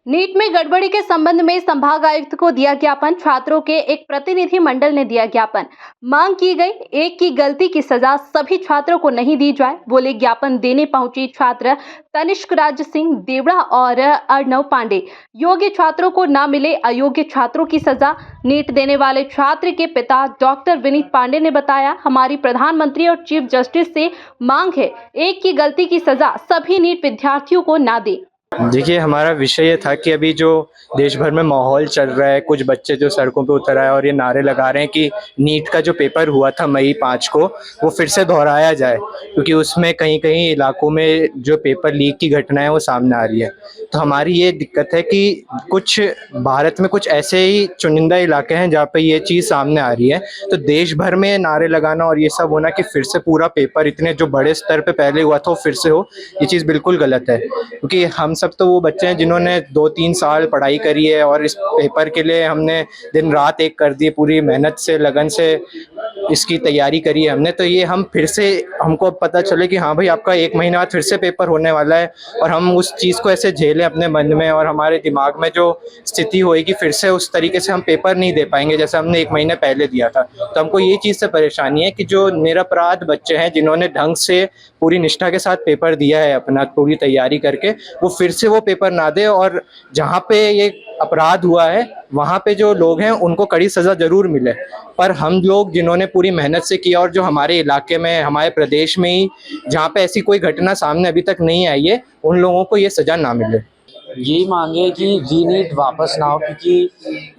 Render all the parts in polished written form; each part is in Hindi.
नीट में गड़बड़ी के संबंध में संभाग आयुक्त को दिया ज्ञापन। छात्रों के एक प्रतिनिधि मंडल ने दिया ज्ञापन। मांग की गई, एक की गलती की सजा सभी छात्रों को नहीं दी जाए, बोले ज्ञापन देने पहुंची छात्र तनिष्क राज सिंह देवड़ा और अर्णव पांडे। योग्य छात्रों को न मिले अयोग्य छात्रों की सजा। नीट देने वाले छात्र के पिता डॉक्टर विनीत पांडे ने बताया, हमारी प्रधानमंत्री और चीफ जस्टिस से मांग है, एक की गलती की सजा सभी नीट विद्यार्थियों को न दे। देखिए, हमारा विषय ये था कि अभी जो देश भर में माहौल चल रहा है, कुछ बच्चे जो सड़कों पे उतर आए और ये नारे लगा रहे हैं कि नीट का जो पेपर हुआ था मई 5 को, वो फिर से दोहराया जाए, क्योंकि उसमें कहीं-कहीं इलाकों में जो पेपर लीक की घटनाएँ वो सामने आ रही है। तो हमारी ये दिक्कत है कि कुछ भारत में कुछ ऐसे ही चुनिंदा इलाके हैं जहाँ पे ये चीज़ सामने आ रही है। तो देश भर में नारे लगाना और ये सब होना कि फिर से पूरा पेपर इतने जो बड़े स्तर पे पहले हुआ था वो फिर से हो, ये चीज़ बिल्कुल गलत है। क्योंकि हम सब तो वो बच्चे हैं जिन्होंने 2-3 साल पढ़ाई करी है और इस पेपर के लिए हमने दिन रात एक कर दी, पूरी मेहनत से, लगन से इसकी तैयारी करी है हमने। तो ये हम फिर से हमको अब पता चले कि हाँ भाई, आपका 1 महीना बाद फिर से पेपर होने वाला है और हम उस चीज़ को ऐसे झेलें अपने मन में और हमारे दिमाग में जो स्थिति होएगी फिर से उस तरीके से हम पेपर नहीं दे पाएँगे जैसे हमने 1 महीने पहले दिया था। तो हमको ये चीज़ से परेशानी है कि जो निरपराध बच्चे हैं जिन्होंने ढंग से पूरी निष्ठा के साथ पेपर दिया है अपना पूरी तैयारी करके, वो फिर से वो पेपर ना दे और जहाँ पे ये अपराध हुआ है वहाँ पे जो लोग हैं उनको कड़ी सज़ा ज़रूर मिले। पर हम लोग जिन्होंने पूरी मेहनत से किया और जो हमारे इलाके में, हमारे प्रदेश में ही जहाँ पे ऐसी कोई घटना सामने अभी तक नहीं आई है, उन लोगों को ये सज़ा ना मिले। यही मांगे कि रीनीट वापस ना हो, क्योंकि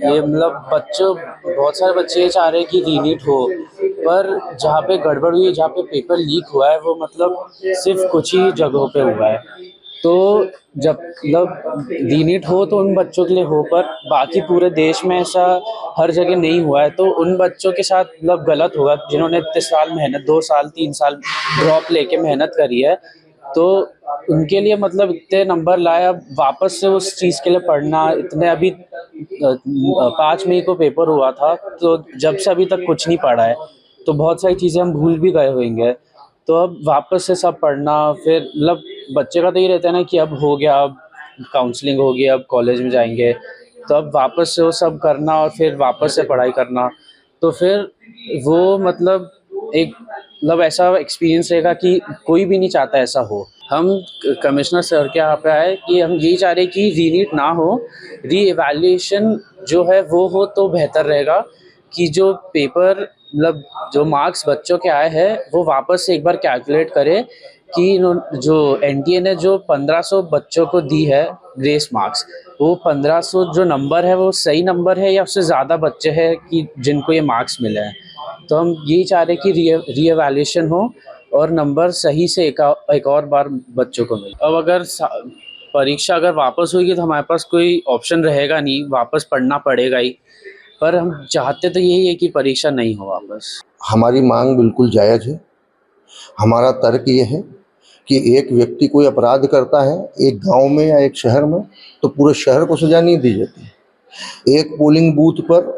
ये मतलब बच्चों बहुत सारे बच्चे ये चाह रहे हैं कि रीनीट हो, पर जहाँ पे गड़बड़ हुई है, जहाँ पे पेपर लीक हुआ है, वो मतलब सिर्फ कुछ ही जगहों पे हुआ है। तो जब मतलब रीनीट हो तो उन बच्चों के लिए हो, पर बाकी पूरे देश में ऐसा हर जगह नहीं हुआ है। तो उन बच्चों के साथ मतलब गलत होगा जिन्होंने इतने साल मेहनत, 2 साल 3 साल ड्रॉप लेके मेहनत करी है। तो उनके लिए मतलब इतने नंबर लाए, अब वापस से उस चीज़ के लिए पढ़ना, इतने अभी 5 मई को पेपर हुआ था, तो जब से अभी तक कुछ नहीं पढ़ा है, तो बहुत सारी चीज़ें हम भूल भी गए होंगे। तो अब वापस से सब पढ़ना, फिर मतलब बच्चे का तो ये रहता है ना कि अब हो गया, अब काउंसलिंग होगी, अब कॉलेज में जाएंगे, तो अब वापस से वो सब करना और फिर वापस से पढ़ाई करना, तो फिर वो मतलब एक मतलब ऐसा एक्सपीरियंस रहेगा कि कोई भी नहीं चाहता ऐसा हो। हम कमिश्नर सर के यहाँ पे आए कि हम यही चाह रहे हैं कि रीनीट ना हो, री एवैल्यूएशन जो है वो हो तो बेहतर रहेगा, कि जो पेपर मतलब जो मार्क्स बच्चों के आए हैं वो वापस से एक बार कैलकुलेट करे कि जो एनटीए ने जो 1500 बच्चों को दी है ग्रेस मार्क्स, वो 1500 जो नंबर है वो सही नंबर है या उससे ज़्यादा बच्चे हैं कि जिनको ये मार्क्स मिले हैं। तो हम यही चाह रहे हैं कि री एवैल्यूएशन हो और नंबर सही से एक और बार बच्चों को मिले। अब अगर परीक्षा अगर वापस होगी तो हमारे पास कोई ऑप्शन रहेगा नहीं, वापस पढ़ना पड़ेगा ही। पर हम चाहते तो यही है कि परीक्षा नहीं हो वापस। हमारी मांग बिल्कुल जायज़ है। हमारा तर्क ये है कि एक व्यक्ति कोई अपराध करता है एक गांव में या एक शहर में, तो पूरे शहर को सज़ा नहीं दी जाती। एक पोलिंग बूथ पर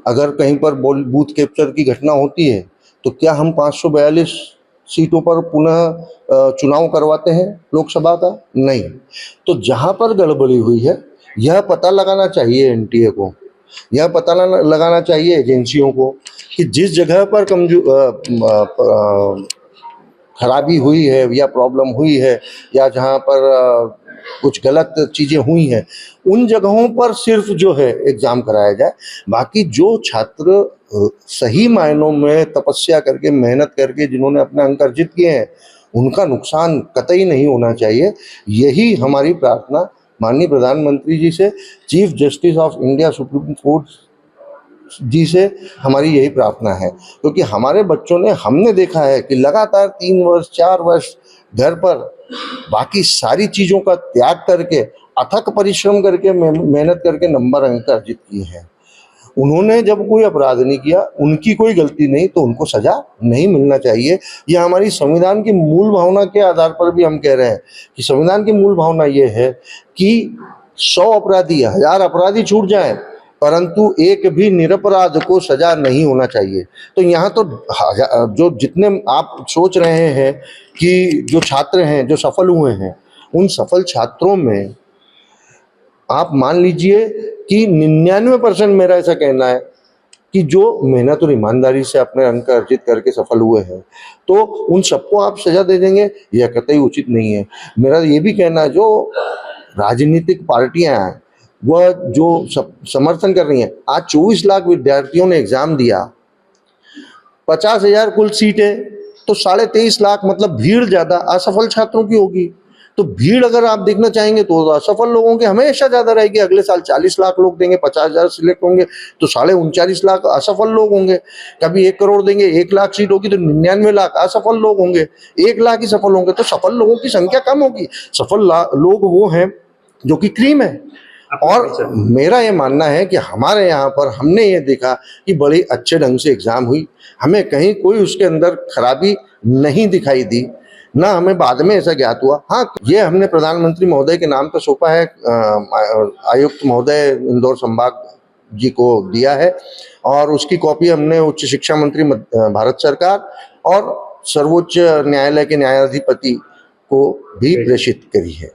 अगर कहीं पर बूथ कैप्चर की घटना होती है तो क्या हम 542 सीटों पर पुनः चुनाव करवाते हैं लोकसभा का? नहीं। तो जहाँ पर गड़बड़ी हुई है यह पता लगाना चाहिए एनटीए को, यह पता लगाना चाहिए एजेंसियों को कि जिस जगह पर खराबी हुई है या प्रॉब्लम हुई है या जहाँ पर कुछ गलत चीज़ें हुई हैं, उन जगहों पर सिर्फ जो है एग्ज़ाम कराया जाए। बाकी जो छात्र सही मायनों में तपस्या करके, मेहनत करके जिन्होंने अपने अंक अर्जित किए हैं, उनका नुकसान कतई नहीं होना चाहिए। यही हमारी प्रार्थना माननीय प्रधानमंत्री जी से, chief justice of India supreme court ji से हमारी यही प्रार्थना है, क्योंकि हमारे बच्चों ने, हमने देखा है कि लगातार 3 वर्ष 4 वर्ष घर पर बाकी सारी चीज़ों का त्याग करके, अथक परिश्रम करके, मेहनत करके नंबर अंक अर्जित किए हैं। उन्होंने जब कोई अपराध नहीं किया, उनकी कोई गलती नहीं, तो उनको सज़ा नहीं मिलना चाहिए। यह हमारी संविधान की मूल भावना के आधार पर भी हम कह रहे हैं कि संविधान की मूल भावना ये है कि 100 अपराधी, 1000 अपराधी छूट जाएं, परंतु एक भी निरपराध को सजा नहीं होना चाहिए। तो यहाँ तो जो जितने आप सोच रहे हैं कि जो छात्र हैं जो सफल हुए हैं, उन सफल छात्रों में आप मान लीजिए कि 99% मेरा ऐसा कहना है कि जो मेहनत और ईमानदारी से अपने अंक अर्जित करके सफल हुए हैं, तो उन सबको आप सजा दे देंगे, यह कतई उचित नहीं है। मेरा ये भी कहना है, जो राजनीतिक पार्टियां हैं वह जो समर्थन कर रही हैं, आज 24 लाख विद्यार्थियों ने एग्जाम दिया, 50,000 कुल सीटें, तो 23.5 लाख मतलब भीड़ ज्यादा असफल छात्रों की होगी। तो भीड़ अगर आप देखना चाहेंगे तो असफल लोगों की हमेशा ज्यादा रहेगी। अगले साल 40 लाख लोग देंगे, 50,000 सिलेक्ट होंगे तो 39.5 लाख असफल लोग होंगे। कभी 1 करोड़ देंगे, 1 लाख सीट होगी तो 99 लाख असफल लोग होंगे, 1 लाख ही सफल होंगे। तो सफल लोगों की संख्या कम होगी, सफल लोग वो हैं जो कि क्रीम है। और मेरा ये मानना है कि हमारे यहाँ पर हमने ये देखा कि बड़े अच्छे ढंग से एग्जाम हुई, हमें कहीं कोई उसके अंदर खराबी नहीं दिखाई दी, ना हमें बाद में ऐसा ज्ञात हुआ। हाँ, ये हमने प्रधानमंत्री महोदय के नाम पर सौंपा है, आयुक्त महोदय इंदौर संभाग जी को दिया है, और उसकी कॉपी हमने उच्च शिक्षा मंत्री भारत सरकार और सर्वोच्च न्यायालय के न्यायाधिपति को भी प्रेषित करी है।